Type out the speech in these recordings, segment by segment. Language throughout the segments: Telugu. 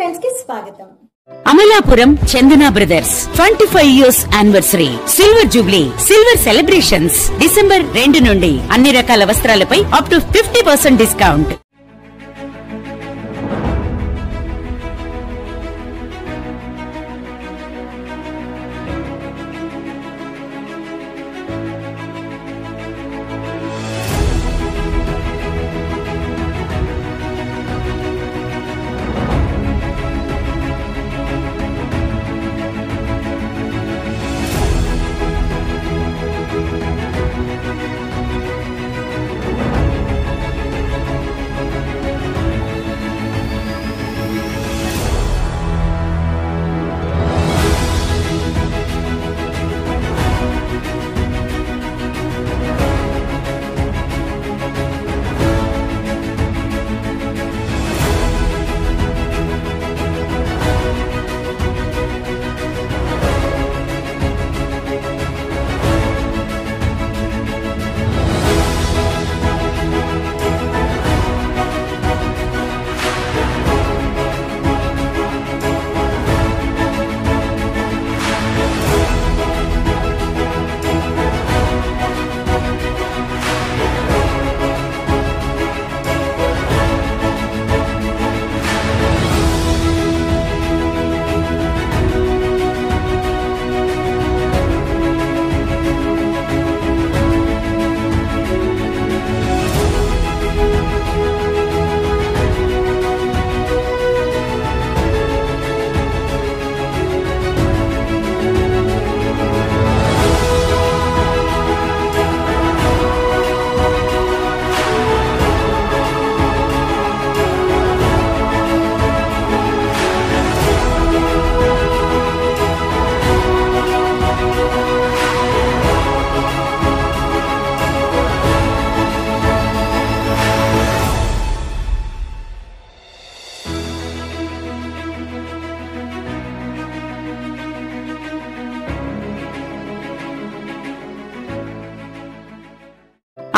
ఫ్రెండ్స్ కి స్వాగతం. Amalapuram Chandana brothers 25 years anniversary silver jubilee silver celebrations December 2 నుండి అన్ని రకాల వస్త్రాలపై up to 50% discount.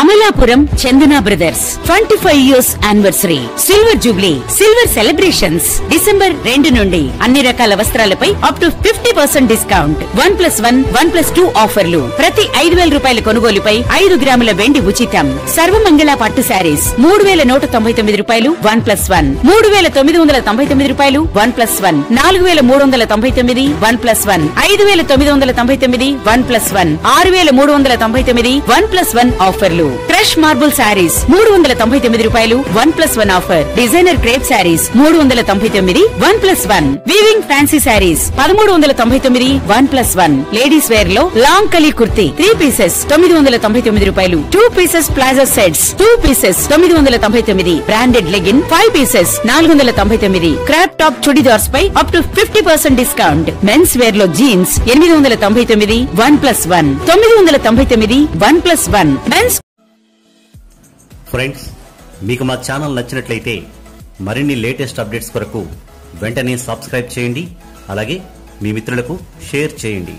Amalapuram Chandana brothers 25 years anniversary silver jubilee silver celebrations December 2 నుండి అన్ని రకాల వస్త్రాలపై అప్ టు 50% డిస్కౌంట్. 1+1 1+2 ఆఫర్లు. ప్రతి 5,000 రూపాయల కొనుగోలుపై 5 గ్రాముల వెండి ఉచితం. సర్వమంగళ పట్టు శారీస్ 3,199 రూపాయలు 1+1, 3,999 రూపాయలు 1+1, 4,399 1+1, 5,999 1+1, 6,399 1+1 ఆఫర్లు. ఫ్రెష్ మార్బుల్ శారీస్ 399 రూపాయలు 1+1 offer. Designer crepe saris 399 1+1. Weaving fancy saris 1399 1+1. Ladies wear లో లాంగ్ కలీ కుర్తీ 3 pieces 999 రూపాయలు. 2 pieces palazzo sets 2 pieces 999. Branded legging 5 pieces 499. Crop top churidars పై up to 50% discount. Men's wear లో జీన్స్ 899 1+1, 999 1+1. మెన్స్ ఫ్రెండ్స్, మీకు మా ఛానల్ నచ్చినట్లయితే మరిన్ని లేటెస్ట్ అప్డేట్స్ కొరకు వెంటనే సబ్స్క్రైబ్ చేయండి. అలాగే మీ మిత్రులకు షేర్ చేయండి.